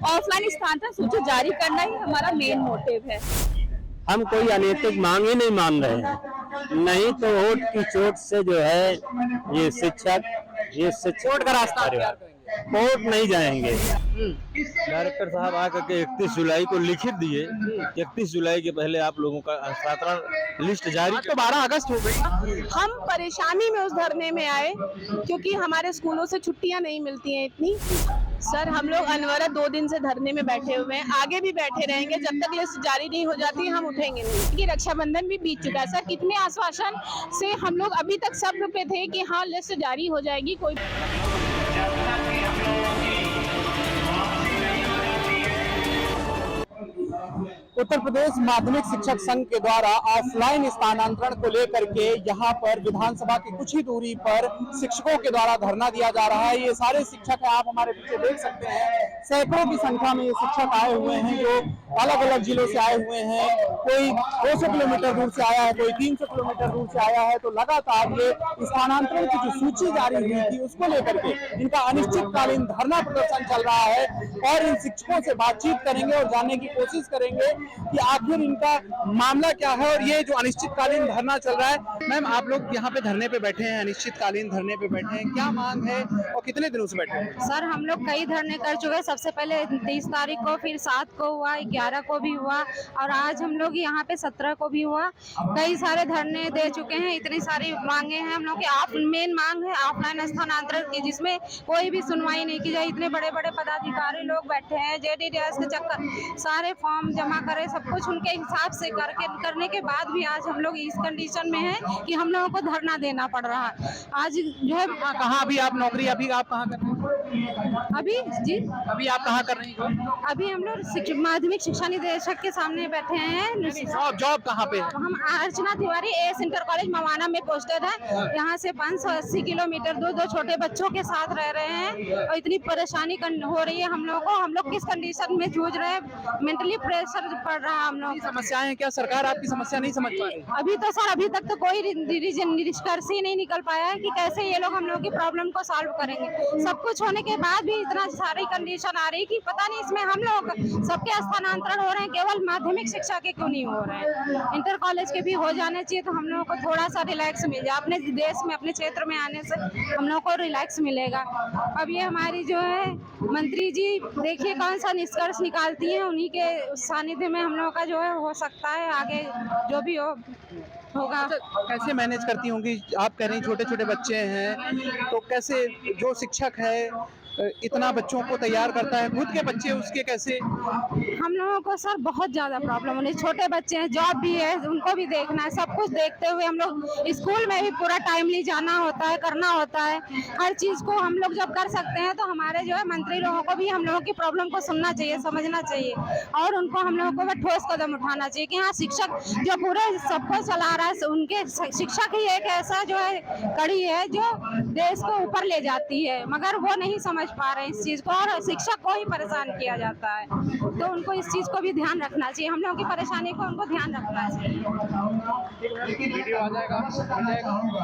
Offline स्थानांतरण सूची जारी करना ही हमारा मेन मोटिव है। हम कोई अनैतिक मांग ही नहीं मान रहे हैं, नहीं तो वोट की चोट से जो है ये शिक्षक वोट का रास्ता अख्तियार करेंगे। कोर्ट नहीं जाएंगे। डायरेक्टर साहब आकर के 31 जुलाई को लिखित दिए, 31 जुलाई के पहले आप लोगों का हस्तांतरण लिस्ट जारी। आज तो 12 अगस्त हो गई। हम परेशानी में उस धरने में आए क्योंकि हमारे स्कूलों से छुट्टियां नहीं मिलती हैं इतनी। सर हम लोग अनवरत 2 दिन से धरने में बैठे हुए हैं, आगे भी बैठे रहेंगे जब तक लिस्ट जारी नहीं हो जाती हम उठेंगे नहीं। कि रक्षाबंधन भी बीत चुका है सर, कितने आश्वासन से हम लोग अभी तक सब्र पे थे कि हाँ लिस्ट जारी हो जाएगी। कोई उत्तर प्रदेश माध्यमिक शिक्षक संघ के द्वारा ऑफलाइन स्थानांतरण को लेकर के यहाँ पर विधानसभा की कुछ ही दूरी पर शिक्षकों के द्वारा धरना दिया जा रहा है। ये सारे शिक्षक हैं, आप हमारे पीछे देख सकते हैं, सैकड़ों की संख्या में ये शिक्षक आए हुए हैं जो अलग अलग जिलों से आए हुए हैं। कोई 200 किलोमीटर दूर से आया है, कोई 300 किलोमीटर दूर से आया है। तो लगातार ये स्थानांतरण की जो सूची जारी हुई थी उसको लेकर के इनका अनिश्चितकालीन धरना प्रदर्शन चल रहा है और इन शिक्षकों से बातचीत करेंगे और जानने की कोशिश करेंगे कि आखिर इनका मामला क्या है और ये जो अनिश्चितकालीन धरना चल रहा है। मैम आप लोग यहाँ पे धरने पे बैठे हैं, अनिश्चितकालीन धरने पे बैठे हैं, क्या मांग है और कितने दिनों से बैठे हैं? सर हम लोग कई धरने कर चुके हैं। सबसे पहले 30 तारीख को, फिर 7 को हुआ, 11 को भी हुआ और आज हम लोग यहाँ पे 17 को भी हुआ। कई सारे धरने दे चुके हैं, इतनी सारी मांगे हैं हम लोग की। मेन मांग है ऑफलाइन स्थानांतरण की, जिसमें कोई भी सुनवाई नहीं की जाए। इतने बड़े बड़े पदाधिकारी लोग बैठे हैं, JDDS के चक्कर सारे फॉर्म जमा करे, सब कुछ उनके हिसाब से करने के बाद भी आज हम लोग इस कंडीशन में हैं कि हम लोगों को धरना देना पड़ रहा है। आज जो है कहाँ अभी आप नौकरी अभी आप कहाँ कर रहे हैं? अभी जी अभी आप कहाँ कर रही हैं? अभी हम लोग माध्यमिक शिक्षा निदेशक के सामने बैठे हैं। जॉब कहाँ पे है? हम Archana Tiwari AS inter college Mawana में पोस्टेड है। यहाँ से 580 किलोमीटर दूर 2 छोटे बच्चों के साथ रह रहे हैं और इतनी परेशानी हो रही है हम लोगों को। हम लोग किस कंडीशन में जूझ रहे हैं, मेंटली प्रेशर पड़ रहा है हम लोग। समस्याएं क्या सरकार आपकी समस्या नहीं समझ पा रही? अभी तो सर अभी तक तो कोई निष्कर्ष ही नहीं निकल पाया है कि कैसे ये लोग हम लोग की प्रॉब्लम को सॉल्व करेंगे। सब कुछ होने के बाद भी इतना सारी कंडीशन आ रही कि पता नहीं इसमें हम लोग सबके स्थानांतरण हो रहे हैं, केवल माध्यमिक शिक्षा के क्यों नहीं हो रहे हैं। इंटर कॉलेज के भी हो जाने चाहिए तो हम लोगों को थोड़ा सा रिलैक्स मिल जाए। अपने देश में अपने क्षेत्र में आने से हम लोग को रिलैक्स मिलेगा। अब ये हमारी जो है मंत्री जी देखिए कौन सा निष्कर्ष निकालती हैं, उन्हीं के सानिध्य में हम लोगों का जो है हो सकता है आगे जो भी होगा। कैसे मैनेज करती होंगी? आप कह रही छोटे छोटे बच्चे हैं तो कैसे जो शिक्षक है इतना बच्चों को तैयार करता है, खुद के बच्चे उसके कैसे? हम लोगों को सर बहुत ज्यादा प्रॉब्लम होनी। छोटे बच्चे हैं, जॉब भी है, उनको भी देखना है। सब कुछ देखते हुए हम लोग स्कूल में भी पूरा टाइमली जाना होता है, करना होता है। हर चीज को हम लोग जब कर सकते हैं तो हमारे जो है मंत्री लोगों को भी हम लोगों की प्रॉब्लम को सुनना चाहिए, समझना चाहिए और उनको हम लोगों को ठोस कदम उठाना चाहिए कि हाँ शिक्षक जो पूरे सबको चला रहा है, उनके शिक्षक ही एक ऐसा जो है कड़ी है जो देश को ऊपर ले जाती है, मगर वो नहीं समझ पा रहे हैं इस चीज को और शिक्षक को ही परेशान किया जाता है। तो उनको इस चीज को भी ध्यान रखना चाहिए, हम लोगों की परेशानी को उनको ध्यान रखना चाहिए। वीडियो आ जाएगा।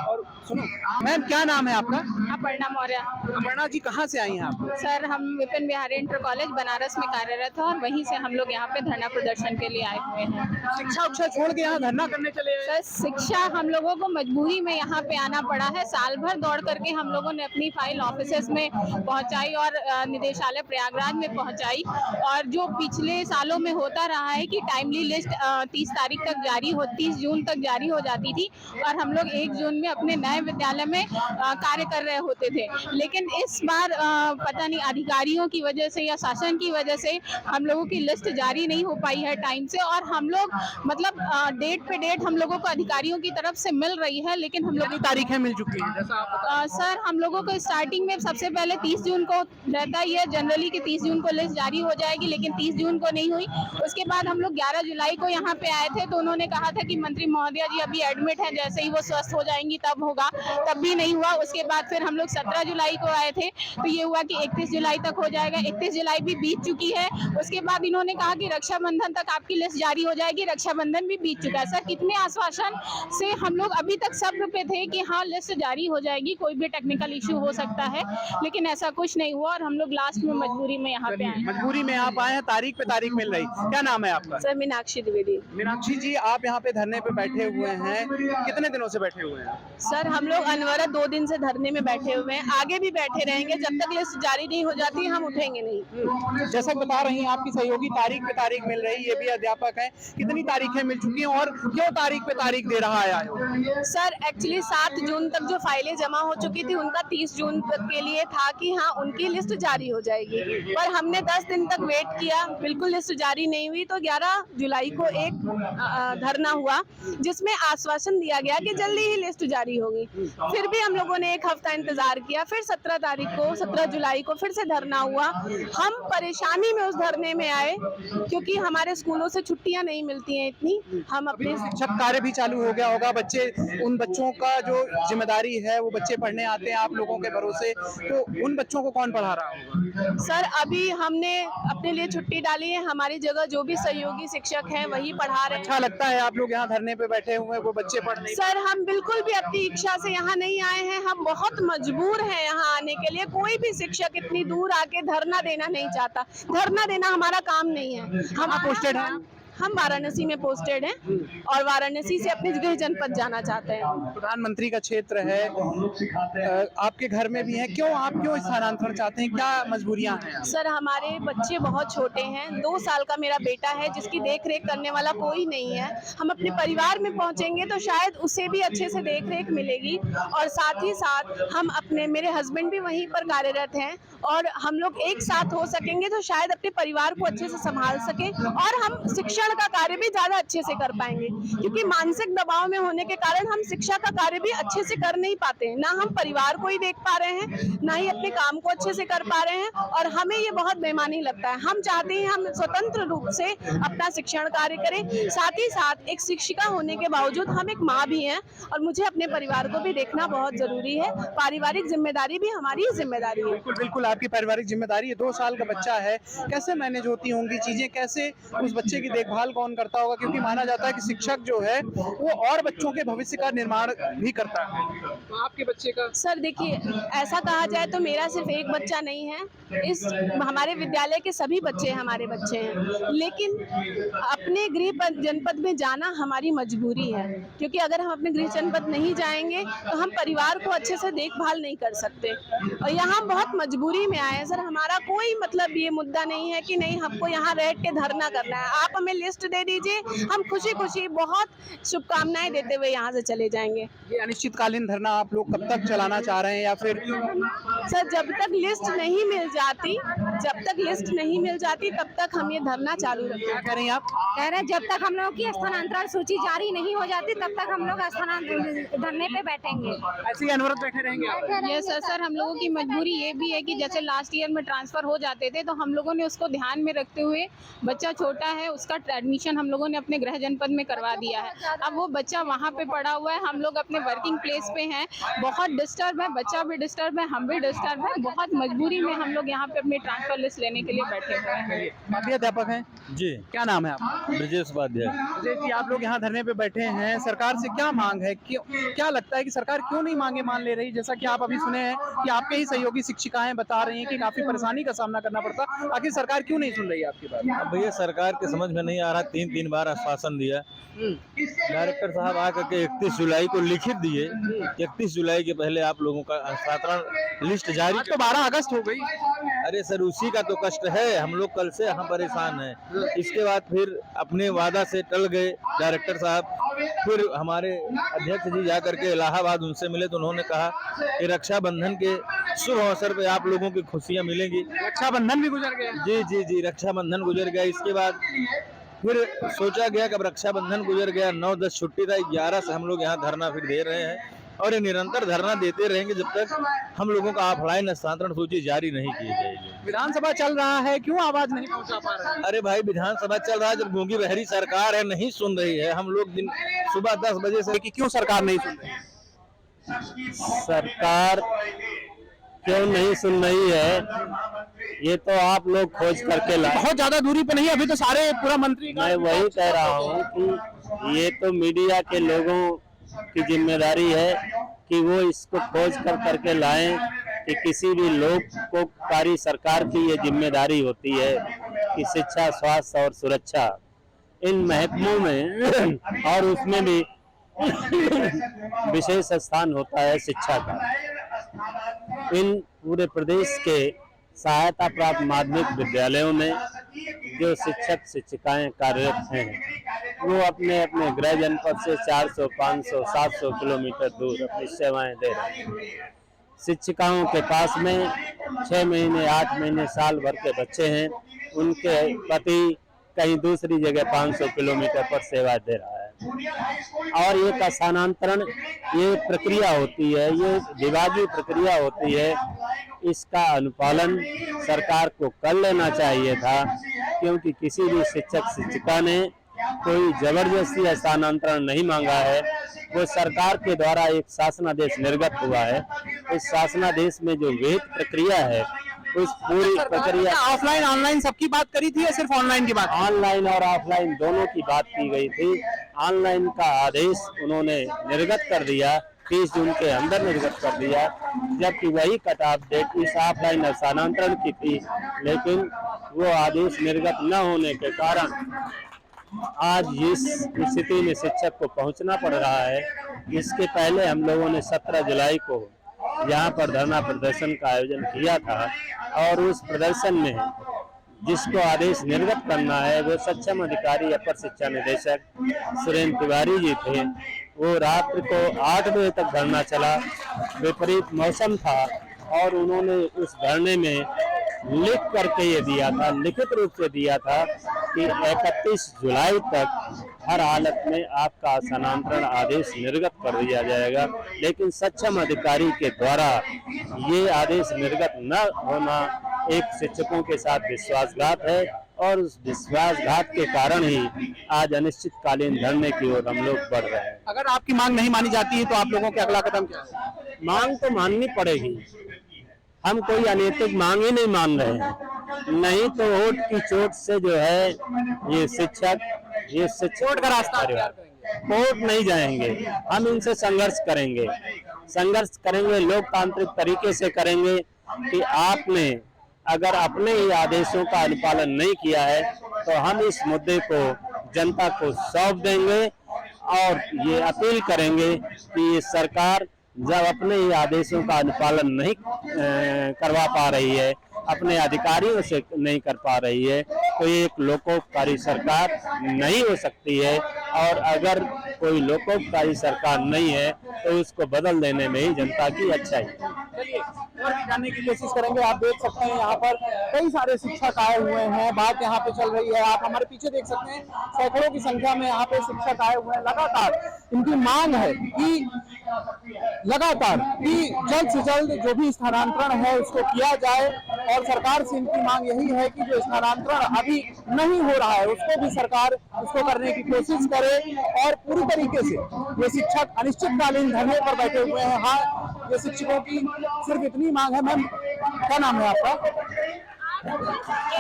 और सुनो मैम, क्या नाम है आपका? अपर्णा मौर्य। अपर्णा जी कहाँ से आई हैं आप? सर हम विपिन बिहारी इंटर कॉलेज बनारस में कार्यरत है और वहीं से हम लोग यहाँ पे धरना प्रदर्शन के लिए आए हुए हैं। शिक्षा उक्षा छोड़ के यहाँ धरना करने चले आए? सर शिक्षा हम लोगों को मजबूरी में यहाँ पे आना पड़ा है। साल भर दौड़ करके हम लोगों ने अपनी फाइल ऑफिसेस में पहुँचाई और निदेशालय प्रयागराज में पहुँचाई और जो पिछले सालों में होता रहा है कि टाइमली लिस्ट 30 तारीख तक जारी हो 30 जून तक जारी हो जाती थी और हम लोग 1 जून में अपने नए विद्यालय में कार्य कर रहे होते थे। लेकिन इस बार पता नहीं अधिकारियों की वजह से या शासन की वजह से हम लोगों की लिस्ट जारी नहीं हो पाई है टाइम से और हम लोग मतलब डेट पे डेट हम लोगों को अधिकारियों की तरफ से मिल रही है, लेकिन हम लोग की तारीखें मिल चुकी है जैसा आप सर हम लोगों को स्टार्टिंग में सबसे पहले 30 जून को रहता ही है जनरली कि 30 जून को लिस्ट जारी हो जाएगी, लेकिन 30 जून को नहीं हुई। उसके बाद हम लोग 11 जुलाई को यहाँ पे आए थे तो उन्होंने कहा था कि मंत्री महोदया जी अभी एडमिट हैं, जैसे ही वो स्वस्थ हो जाएंगी तब होगा, तब भी नहीं हुआ। उसके बाद फिर हम लोग 17 जुलाई को आए थे तो ये हुआ कि 31 जुलाई तक हो जाएगा। 31 जुलाई भी बीत चुकी है। उसके बाद इन्होंने कहा कि रक्षाबंधन तक आपकी लिस्ट जारी हो जाएगी। रक्षाबंधन भी बीत चुका है। सर कितने आश्वासन से हम लोग अभी तक सब्र पे थे कि हाँ लिस्ट जारी हो जाएगी, कोई भी टेक्निकल इश्यू हो सकता है, लेकिन ऐसा कुछ नहीं हुआ और हम लोग लास्ट में मजबूरी में यहाँ पे आए। मजबूरी में आप आए हैं, तारीख पे तारीख मिल रही। क्या नाम है आपका? सर मीनाक्षी द्विवेदी। मीनाक्षी जी, आप यहाँ पे धरने पे बैठे हुए हैं, कितने दिनों से बैठे हुए हैं? सर हम लोग अनवरत 2 दिन से धरने में बैठे हुए हैं, आगे भी बैठे रहेंगे जब तक लिस्ट जारी नहीं हो जाती हम उठेंगे नहीं। जैसा बता रही हैं आपकी सहयोगी, तारीख पे तारीख मिल रही, ये भी अध्यापक हैं, कितनी तारीखें मिल चुकी हैं और क्यों तारीख पे तारीख दे रहा है आयोग? सर एक्चुअली 7 जून तक जो फाइलें जमा हो चुकी थी उनका 30 जून तक के लिए था कि हाँ उनकी लिस्ट जारी हो जाएगी, पर हमने 10 दिन तक वेट किया, बिल्कुल लिस्ट जारी नहीं हुई। तो 11 जुलाई को एक धरना हुआ जिसमें आश्वासन दिया गया कि जल्दी ही लिस्ट जारी होगी। फिर भी हम लोगों ने 1 हफ्ता इंतजार किया, फिर 17 जुलाई को फिर से धरना हुआ। हम परेशानी में उस धरने में आए क्योंकि हमारे स्कूलों से छुट्टियां नहीं मिलती हैं इतनी। हम अपने शिक्षक कार्य भी चालू हो गया होगा, बच्चे, उन बच्चों का जो जिम्मेदारी है वो बच्चे पढ़ने आते हैं आप लोगों के भरोसे, तो उन बच्चों को कौन पढ़ा रहा होगा? सर अभी हमने अपने लिए छुट्टी डाली है, हमारी जगह जो भी सहयोगी शिक्षक हैं वही पढ़ा रहे हैं। अच्छा लगता है आप लोग यहाँ धरने पे बैठे हुए हैं, वो बच्चे पढ़ नहीं? सर हम बिल्कुल भी अपनी इच्छा से यहाँ नहीं आए हैं, हम बहुत मजबूर हैं यहाँ आने के लिए। कोई भी शिक्षक इतनी दूर आके धरना देना नहीं चाहता, धरना देना हमारा काम नहीं है। हम पोस्टेड हैं? हम वाराणसी में पोस्टेड हैं और वाराणसी से अपने गृह जनपद जाना चाहते हैं। प्रधानमंत्री का क्षेत्र है, आपके घर में भी है, आप क्यों स्थानांतरण चाहते हैं, क्या मजबूरियां हैं? सर हमारे बच्चे बहुत छोटे हैं, 2 साल का मेरा बेटा है जिसकी देख रेख करने वाला कोई नहीं है। हम अपने परिवार में पहुंचेंगे तो शायद उसे भी अच्छे से देख रेख मिलेगी और साथ ही साथ हम अपने, मेरे हस्बैंड भी वहीं पर कार्यरत हैं और हम लोग एक साथ हो सकेंगे तो शायद अपने परिवार को अच्छे से संभाल सके और हम शिक्षण का कार्य भी ज्यादा अच्छे से कर पाएंगे, क्योंकि मानसिक दबाव में होने के कारण हम शिक्षा का कार्य भी अच्छे से कर नहीं पाते हैं। ना हम परिवार को ही देख पा रहे हैं, ना ही अपने काम को अच्छे से कर पा रहे हैं और हमें ये बहुत बेईमानी लगता है। हम चाहते हैं हम स्वतंत्र रूप से अपना शिक्षण कार्य करें, साथ ही साथ एक शिक्षिका होने के बावजूद हम एक माँ भी हैं और मुझे अपने परिवार को भी देखना बहुत जरूरी है। पारिवारिक जिम्मेदारी भी हमारी जिम्मेदारी है। बिल्कुल बिल्कुल, आपकी पारिवारिक जिम्मेदारी है। 2 साल का बच्चा है, कैसे मैनेज होती होंगी चीजें, कैसे उस बच्चे की देखभाल कौन करता होगा, क्योंकि माना जाता है कि शिक्षक जो है वो और बच्चों के भविष्य का निर्माण भी करता है। तो आपके बच्चे का? सर देखिए, ऐसा कहा जाए तो मेरा सिर्फ एक बच्चा नहीं है, इस हमारे विद्यालय के सभी बच्चे हमारे बच्चे हैं, लेकिन अपने गृह जनपद में जाना हमारी मजबूरी है, क्योंकि अगर हम अपने गृह जनपद नहीं जाएंगे तो हम परिवार को अच्छे से देखभाल नहीं कर सकते और यहाँ हम बहुत मजबूरी में आए हैं। सर हमारा कोई मतलब ये मुद्दा नहीं है कि नहीं हमको यहाँ बैठ के धरना करना है, आप हमें लिस्ट दे दीजिए, हम खुशी खुशी बहुत शुभकामनाएं देते हुए यहाँ से चले जाएंगे। ये अनिश्चितकालीन धरना आप लोग कब तक चलाना चाह रहे हैं, या फिर? सर जब तक लिस्ट नहीं मिल जाती तब तक हम ये धरना चालू रखेंगे। क्या कह रही हैं आप? कह रहे हैं जब तक हम लोग की स्थानांतरण सूची जारी नहीं हो जाती तब तक हम लोग स्थानांतरण धरने पे बैठेंगे। ऐसे ही अनवरत बैठे रहेंगे आप? ये सर हम लोगों की मजबूरी ये भी है कि जैसे लास्ट ईयर में ट्रांसफर हो जाते थे तो हम लोगों ने उसको ध्यान में रखते हुए, बच्चा छोटा है उसका एडमिशन हम लोगों ने अपने गृह जनपद में करवा दिया है। अब वो बच्चा वहाँ पे पड़ा हुआ है, हम लोग अपने वर्किंग प्लेस पे हैं, बहुत डिस्टर्ब है, बच्चा भी डिस्टर्ब है, हम भी डिस्टर्ब है, बहुत मजबूरी में हम लोग यहाँ पे अपनी ट्रांसफर लिस्ट लेने के लिए बैठे हुए हैं। आप भी अध्यापक हैं? जी, क्या नाम है आपका? ब्रजेश उपाध्याय। विजय जी, आप लोग यहाँ धरने पे बैठे हैं, सरकार से क्या मांग है, क्या लगता है कि सरकार क्यों नहीं मांगे मान ले रही? जैसा कि आप अभी सुने हैं कि आपके ही सहयोगी शिक्षिकाएं बता रही हैं कि काफी परेशानी का सामना करना पड़ता, आखिर सरकार क्यों नहीं सुन रही है आपकी बात? अब भैया सरकार के समझ में नहीं आ रहा, 3 बार आश्वासन दिया, डायरेक्टर साहब आकर के 31 जुलाई को लिखित दिए, 31 जुलाई के पहले आप लोगों का साधारण लिस्ट जारी। तो 12 अगस्त हो गई। अरे सर उसी का तो कष्ट है, हम लोग कल से यहाँ परेशान हैं। इसके बाद फिर अपने वादा से टल गए डायरेक्टर साहब, फिर हमारे अध्यक्ष जी जा करके इलाहाबाद उनसे मिले तो उन्होंने कहा कि रक्षाबंधन के शुभ अवसर पे आप लोगों की खुशियाँ मिलेंगी। रक्षाबंधन भी गुजर गया? जी जी जी, रक्षाबंधन गुजर गया। इसके बाद फिर सोचा गया कि अब रक्षाबंधन गुजर गया, 9-10 छुट्टी था, 11 से हम लोग यहाँ धरना फिर दे रहे हैं और ये निरंतर धरना देते रहेंगे जब तक हम लोगों का ऑफलाइन स्थानांतरण सूची जारी नहीं की जाएगी। विधानसभा चल रहा है, क्यों आवाज नहीं पहुंचा पा रहे हैं? अरे भाई विधानसभा चल रहा है, जब गूंगी बहरी सरकार है, नहीं सुन रही है। हम लोग दिन सुबह 10 बजे से कि क्यों सरकार नहीं सुन रही? सरकार क्यों नहीं सुन रही है ये तो आप लोग खोज करके लाए। बहुत ज्यादा दूरी पे नहीं, अभी तो सारे पूरा मंत्री मैं वही कह रहा हूँ कि ये तो मीडिया के लोगों की जिम्मेदारी है कि वो इसको खोज कर करके लाएं कि किसी भी लोककारी सरकार की ये जिम्मेदारी होती है कि शिक्षा, स्वास्थ्य और सुरक्षा इन महकमों में और उसमें भी विशेष स्थान होता है शिक्षा का। इन पूरे प्रदेश के सहायता प्राप्त माध्यमिक विद्यालयों में जो शिक्षक शिक्षिकाएं कार्यरत हैं वो अपने अपने गृह जनपद से 400, 500, 700 किलोमीटर दूर अपनी सेवाएं दे रहे हैं। शिक्षिकाओं के पास में 6 महीने, 8 महीने, साल भर के बच्चे हैं, उनके पति कहीं दूसरी जगह 500 किलोमीटर पर सेवा दे रहा है। और ये का स्थानांतरण, ये प्रक्रिया होती है, ये विभागीय प्रक्रिया होती है, इसका अनुपालन सरकार को कर लेना चाहिए था, क्योंकि किसी भी शिक्षक शिक्षिका ने कोई जबरदस्ती स्थानांतरण नहीं मांगा है। वो सरकार के द्वारा एक शासनादेश निर्गत हुआ है। उस शासनादेश में जो विहित प्रक्रिया है उस पूरी प्रक्रिया, ऑफलाइन ऑनलाइन सबकी बात करी थी या सिर्फ ऑनलाइन की बात? ऑनलाइन और ऑफलाइन दोनों की बात की गई थी। ऑनलाइन का आदेश उन्होंने निर्गत कर दिया, 30 जून के अंदर निर्गत कर दिया, जबकि वही कट ऑफ डेट इस ऑफलाइन स्थानांतरण की थी। लेकिन वो आदेश निर्गत न होने के कारण आज जिस स्थिति में शिक्षक को पहुंचना पड़ रहा है, इसके पहले हम लोगों ने 17 जुलाई को यहाँ पर धरना प्रदर्शन का आयोजन किया था और उस प्रदर्शन में जिसको आदेश निर्गत करना है वो सक्षम अधिकारी अपर शिक्षा निदेशक सुरेंद्र तिवारी जी थे। वो रात्रि को 8 बजे तक धरना चला, विपरीत मौसम था और उन्होंने उस धरने में लिख करके ये दिया था, लिखित रूप से दिया था कि 31 जुलाई तक हर हालत में आपका स्थानांतरण आदेश निर्गत कर दिया जाएगा। लेकिन सक्षम अधिकारी के द्वारा ये आदेश निर्गत न होना एक शिक्षकों के साथ विश्वासघात है और उस विश्वासघात के कारण ही आज अनिश्चितकालीन धरने की ओर हम लोग बढ़ रहे हैं। अगर आपकी मांग नहीं मानी जाती है तो आप लोगों के अगला कदम क्या है? मांग तो माननी पड़ेगी। हम कोई अनैतिक मांग ही नहीं मान रहे हैं, नहीं तो वोट की चोट से जो है ये शिक्षक का रास्ता कोर्ट नहीं जाएंगे। हम इनसे संघर्ष करेंगे, लोकतांत्रिक तरीके से करेंगे कि आपने अगर अपने ही आदेशों का अनुपालन नहीं किया है तो हम इस मुद्दे को जनता को सौंप देंगे और ये अपील करेंगे कि ये सरकार जब अपने ही आदेशों का अनुपालन नहीं करवा पा रही है, अपने अधिकारियों से नहीं कर पा रही है, तो ये एक लोकोपकारी सरकार नहीं हो सकती है। और अगर कोई लोकोपकारी सरकार नहीं है तो उसको बदल देने में ही जनता की अच्छाई है। चलिए और भी जानने की कोशिश करेंगे। आप देख सकते हैं यहाँ पर कई सारे शिक्षक आए हुए हैं, बात यहाँ पे चल रही है। आप हमारे पीछे देख सकते हैं सैकड़ों की संख्या में यहाँ पे शिक्षक आए हुए हैं। लगातार इनकी मांग है कि जल्द से जल्द जो भी स्थानांतरण है उसको किया जाए और सरकार से इनकी मांग यही है कि जो स्थानांतरण अभी नहीं हो रहा है उसको भी सरकार उसको करने की कोशिश करे और पूरी तरीके से ये शिक्षक अनिश्चितकालीन धरने पर बैठे हुए हैं। हाँ, ये शिक्षकों की सिर्फ इतनी मांग है। मैम, क्या नाम है आपका?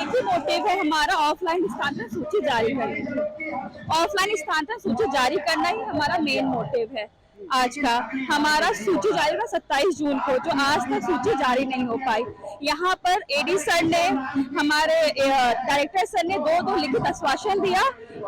एक ही मोटिव है हमारा, ऑफलाइन स्थानांतरण सूची जारी करना। ऑफलाइन स्थानांतरण सूची जारी करना ही हमारा मेन मोटिव है। आज का हमारा सूची जारी हुआ 27 जून को, जो आज तक सूची जारी नहीं हो पाई। यहाँ पर एडी सर ने, हमारे डायरेक्टर सर ने 2 लिखित आश्वासन दिया,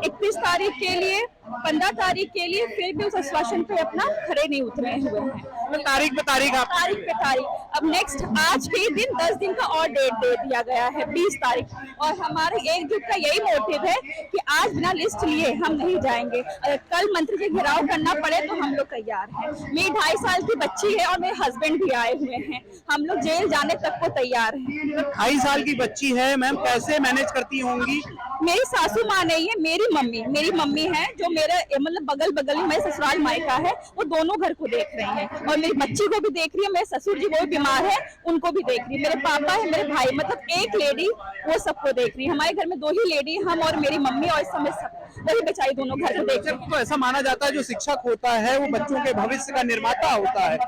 31 तारीख के लिए, 15 तारीख के लिए, फिर भी उस आश्वासन पे अपना खड़े नहीं उतरे हुए हैं। तारीख पे तारीख अब नेक्स्ट आज के ही दिन 10 दिन का और डेट दे दिया गया है, 20 तारीख। और हमारे एकजुट का यही मोटिव है कि आज बिना लिस्ट लिए हम नहीं जाएंगे। अगर कल मंत्री जी घेराव करना पड़े तो हम लोग तैयार हैं। मेरी 2.5 साल की बच्ची है और मेरे हस्बैंड भी आए हुए हैं, हम लोग जेल जाने तक को तैयार हैं। 2.5 साल की बच्ची है मैम, कैसे मैनेज करती होंगी? मेरी सासू माँ नहीं है, मेरी मम्मी है, जो मेरे मतलब बगल में मेरे ससुराल मायका है, वो दोनों घर को देख रही हैं और मेरी बच्ची को भी देख रही है। मेरे ससुर जी वो भी बीमार है, उनको भी देख रही है। मेरे पापा है, मेरे भाई, मतलब एक लेडी वो सबको देख रही है। हमारे घर में 2 ही लेडी, हम और मेरी मम्मी, और इस समय सब वही बेचारी दोनों घर को देख रही तो ऐसा माना जाता है जो शिक्षक होता है वो बच्चों के भविष्य का निर्माता होता है,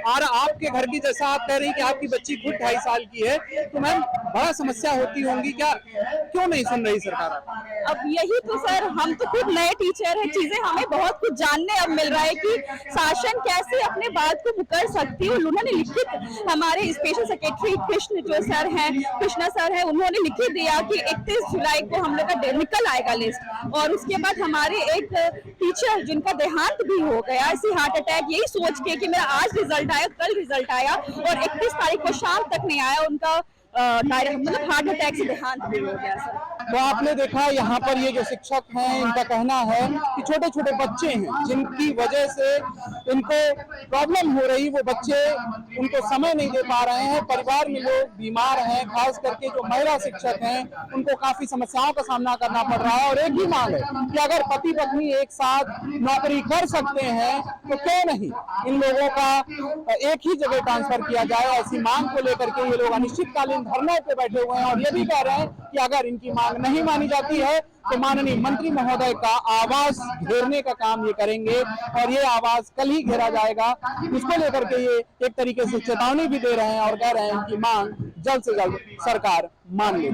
और आपके घर की, जैसा आप कह रही कि आपकी बच्ची खुद 2.5 साल की है, तो मैम बड़ा समस्या होती होंगी, क्या क्यों नहीं सुन रही सरकार? अब यही तो सर, हम तो खुद नए टीचर हैं, चीजें हमें बहुत कुछ जानने अब मिल रहा है कि शासन कैसे अपने बात को मुकर सकती है। उन्होंने लिखित, हमारे स्पेशल सेक्रेटरी कृष्णा सर है, उन्होंने लिखित दिया कि 31 जुलाई को हम लोग का निकल आएगा लिस्ट, और उसके बाद हमारे एक टीचर जिनका देहांत भी हो गया इसी हार्ट अटैक, यही सोच के कि मेरा आज रिजल्ट आया, कल रिजल्ट आया, और 31 तारीख को शाम तक नहीं आया, उनका मतलब हार्ट अटैक से देहांत भी हो गया सर। तो आपने देखा यहाँ पर ये जो शिक्षक हैं, इनका कहना है कि छोटे छोटे बच्चे हैं जिनकी वजह से इनको प्रॉब्लम हो रही, वो बच्चे उनको समय नहीं दे पा रहे हैं, परिवार में लोग बीमार हैं, खास करके जो महिला शिक्षक हैं उनको काफी समस्याओं का सामना करना पड़ रहा है। और एक ही मांग है कि अगर पति पत्नी एक साथ नौकरी कर सकते हैं तो क्यों नहीं इन लोगों का एक ही जगह ट्रांसफर किया जाए। ऐसी मांग को लेकर के ये लोग अनिश्चितकालीन धरने पे बैठे हुए हैं, और ये भी कह रहे हैं कि अगर इनकी मांग नहीं मानी जाती है तो माननीय मंत्री महोदय का आवास घेरने का काम ये करेंगे, और ये आवास कल ही घेरा जाएगा। इसको लेकर के ये एक तरीके से चेतावनी भी दे रहे हैं और कह रहे हैं कि मांग जल्द से जल्द सरकार मान ले।